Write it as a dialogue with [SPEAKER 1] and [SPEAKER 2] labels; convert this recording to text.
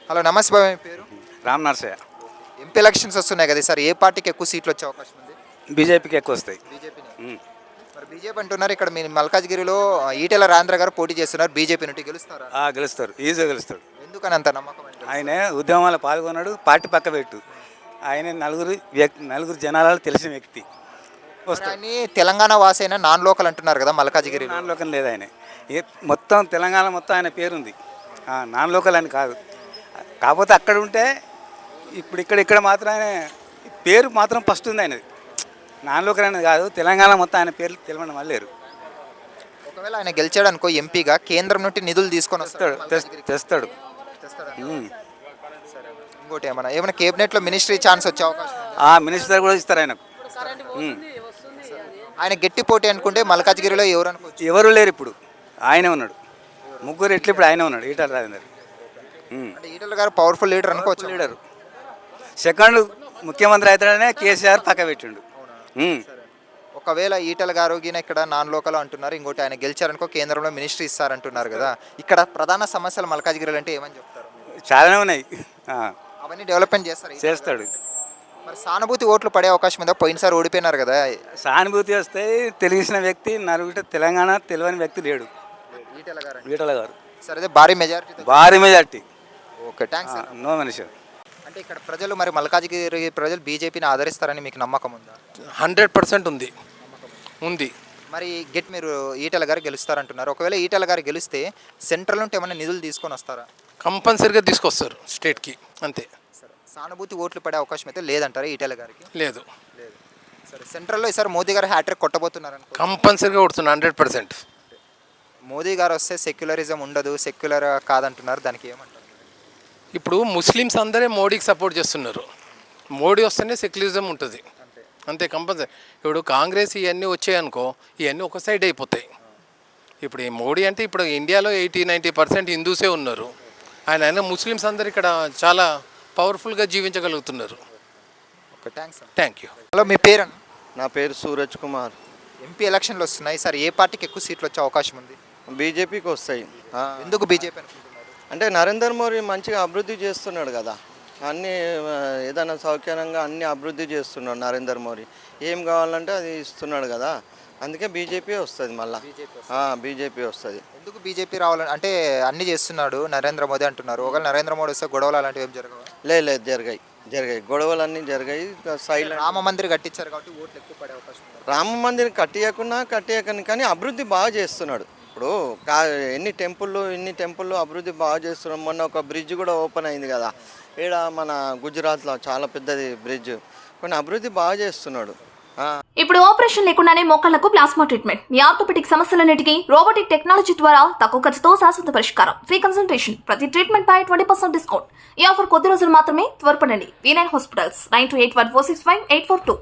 [SPEAKER 1] Hello నమస్తే బాబు, మీ పేరు?
[SPEAKER 2] Ram Narsaiah.
[SPEAKER 1] MP elections వస్తున్నాయి కదా సార్, ఏ పార్టీకి ఎక్కువ సీట్లు వచ్చే అవకాశం ఉంది?
[SPEAKER 2] బీజేపీకి ఎక్కువ వస్తాయి.
[SPEAKER 1] బీజేపీని.
[SPEAKER 2] ఉమ్.
[SPEAKER 1] మరి బీజేపీ అంటున్నారు, ఇక్కడ మీ మల్కాజ్గిరిలో ఈటెల రాజేంద్ర గారు పోటీ చేస్తున్నారు, బీజేపీ నుండి గెలుస్తారా?
[SPEAKER 2] గెలుస్తారు, ఈజీగా గెలుస్తాడు.
[SPEAKER 1] ఎందుకని అంత నమ్మకం అండి?
[SPEAKER 2] ఆయన ఉద్యమాల్లో పాల్గొన్నాడు, పార్టీ పక్క పెట్టు. ఆయన నలుగురు జనాలలో తెలిసిన వ్యక్తి. వస్తాడు.
[SPEAKER 1] కానీ తెలంగాణ వాసైనా నాన్ లోకల్ అంటున్నారు కదా మల్కాజ్గిరి.
[SPEAKER 2] నాన్ లోకల్ లేదు ఆయన. మొత్తం తెలంగాణ మొత్తం ఆయన పేరుంది. నాన్ లోకల్ అని కాదు. కాకపోతే అక్కడ ఉంటే ఇప్పుడు ఇక్కడ మాత్రం ఆయన పేరు మాత్రం ఫస్ట్ ఉంది ఆయనది. నాన్ లోకల్ అనేది కాదు, తెలంగాణ మొత్తం ఆయన పేరు తెలియని వాళ్ళు లేరు.
[SPEAKER 1] ఒకవేళ ఆయన గెలిచాడు అనుకో ఎంపీగా, కేంద్రం నుండి నిధులు తీసుకొని వస్తాడు.
[SPEAKER 2] తెస్తాడు.
[SPEAKER 1] ఇంకోటి ఏమైనా కేబినెట్లో మినిస్ట్రీ ఛాన్స్ వచ్చే అవకాశం ఉందా?
[SPEAKER 2] ఆ మినిస్టర్ కూడా ఇస్తారు ఆయనకు.
[SPEAKER 1] ఆయన గట్టి పోటీ అనుకుంటే మల్కాజ్గిరిలో ఎవరు అనుకోవచ్చు?
[SPEAKER 2] ఎవరు లేరు ఇప్పుడు, ఆయనే ఉన్నాడు. ముగ్గురు ఎట్లు ఇప్పుడు ఆయనే ఉన్నాడు, ఈటల రాజేందర్.
[SPEAKER 1] అంటే ఈటెల గారు పవర్ఫుల్ లీడర్ అనుకోవచ్చు.
[SPEAKER 2] లీడరు. సెకండ్ ముఖ్యమంత్రి అవుతాడనే కేసీఆర్ పక్క పెట్టిండు.
[SPEAKER 1] ఒకవేళ ఈటెల గారు ఇక్కడ నాన్ లోకల్ అంటున్నారు, ఇంకోటి ఆయన గెలిచారనుకో కేంద్రంలో మినిస్ట్రీ ఇస్తారంటున్నారు కదా, ఇక్కడ ప్రధాన సమస్యలు మల్కాజ్గిరిలో అంటే ఏమని చెప్తారు?
[SPEAKER 2] చాలానే ఉన్నాయి.
[SPEAKER 1] అవన్నీ డెవలప్మెంట్ చేస్తారు.
[SPEAKER 2] చేస్తాడు.
[SPEAKER 1] మరి సానుభూతి ఓట్లు పడే అవకాశం ఉందా? పోయినసారి ఓడిపోయినారు కదా.
[SPEAKER 2] సానుభూతి వస్తే తెలిసిన వ్యక్తి తెలంగాణ తెలియని వ్యక్తి లేడు. ఈటల గారు
[SPEAKER 1] సరే, భారీ
[SPEAKER 2] మెజార్టీ.
[SPEAKER 1] Okay, thanks.
[SPEAKER 2] నో మనిషి.
[SPEAKER 1] అంటే ఇక్కడ ప్రజలు మరి మల్కాజ్గిరి ప్రజలు బీజేపీని ఆదరిస్తారని మీకు నమ్మకం ఉందా?
[SPEAKER 3] 100% ఉంది.
[SPEAKER 1] మరి మీరు ఈటెల గారు గెలుస్తారంటున్నారు. ఒకవేళ ఈటెల గారు గెలిస్తే సెంట్రల్ నుండి ఏమైనా నిధులు తీసుకొని వస్తారా?
[SPEAKER 3] కంపల్సరీగా తీసుకొస్తారు స్టేట్కి, అంతే.
[SPEAKER 1] సరే, సానుభూతి ఓట్లు పడే అవకాశం అయితే లేదంటారా ఈటెల గారికి?
[SPEAKER 3] లేదు.
[SPEAKER 1] సరే, సెంట్రల్లో ఈసారి మోదీ గారు హ్యాట్రిక్ కొట్టబోతున్నారు అనుకో.
[SPEAKER 3] కంపల్సరీగా కొడుతున్నా 100%.
[SPEAKER 1] మోదీ గారు వస్తే సెక్యులరిజం ఉండదు, సెక్యులర్ కాదంటున్నారు, దానికి ఏమంటారు?
[SPEAKER 3] ఇప్పుడు ముస్లిమ్స్ అందరే మోడీకి సపోర్ట్ చేస్తున్నారు. మోడీ వస్తేనే సెక్యులరిజం ఉంటుంది, అంతే. కంపల్సరీ. ఇప్పుడు కాంగ్రెస్ ఇవన్నీ వచ్చాయనుకో, ఇవన్నీ ఒక సైడ్ అయిపోతాయి. ఇప్పుడు ఈ మోడీ అంటే ఇప్పుడు ఇండియాలో 80-90% హిందూసే ఉన్నారు. ఆయన ముస్లిమ్స్ అందరు ఇక్కడ చాలా పవర్ఫుల్గా జీవించగలుగుతున్నారు.
[SPEAKER 1] Okay, thanks.
[SPEAKER 3] Thank you.
[SPEAKER 1] Hello, మీ పేరు?
[SPEAKER 4] నా పేరు సూరజ్ కుమార్.
[SPEAKER 1] ఎంపీ ఎలక్షన్లు వస్తున్నాయి సార్, ఏ పార్టీకి ఎక్కువ సీట్లు వచ్చే అవకాశం ఉంది?
[SPEAKER 4] బీజేపీకి వస్తాయి.
[SPEAKER 1] ఎందుకు బీజేపీ అనుకుంటున్నారు?
[SPEAKER 4] అంటే నరేందర్ మోడీ మంచిగా అభివృద్ధి చేస్తున్నాడు కదా, అన్నీ ఏదైనా సౌకర్యంగా అన్నీ అభివృద్ధి చేస్తున్నాడు నరేందర్ మోడీ. ఏం కావాలంటే అది ఇస్తున్నాడు కదా, అందుకే బీజేపీ వస్తుంది. మళ్ళీ బీజేపీ వస్తుంది.
[SPEAKER 1] ఎందుకు బీజేపీ రావాలని? అంటే అన్ని చేస్తున్నాడు నరేంద్ర మోదీ అంటున్నారు. ఒకవేళ నరేంద్ర మోడీ వస్తే గొడవలు అలాంటివి ఏం జరగవు?
[SPEAKER 4] లేదు, జరిగాయి గొడవలన్నీ జరిగాయి. సైలెంట్.
[SPEAKER 1] రామ మందిర్ కట్టించారు కాబట్టి ఓట్లు ఎక్కువ పడే అవకాశం ఉంది.
[SPEAKER 4] రామ మందిరం కట్టియకని కానీ అభివృద్ధి బాగా చేస్తున్నాడు. ఇప్పుడు ఇన్ని టెంపుల్లో అభివృద్ధి బాగా చేస్తున్నాడు. మొన్న ఒక బ్రిడ్జ్ కూడా ఓపెన్ అయింది కదా ఈడ మన గుజరాత్లో, చాలా పెద్దది బ్రిడ్జ్. కొన్ని అభివృద్ధి బాగా చేస్తున్నాడు.
[SPEAKER 5] ఇప్పుడు ఆపరేషన్ లేకుండానే మోకాళ్లకు ప్లాస్మా ట్రీట్మెంట్, మీ ఆర్థోపెడిక్ సమస్యలన్నిటికీ రోబోటిక్ టెక్నాలజీ ద్వారా తక్కువ ఖర్చుతో శాశ్వత పరిష్కారం, ఫ్రీ కన్సల్టేషన్, ప్రతి ట్రీట్మెంట్ పై 20% డిస్కౌంట్. ఈ ఆఫర్ కొద్ది రోజులు మాత్రమే, త్వరపడండి. V9 hospitals 9281465842.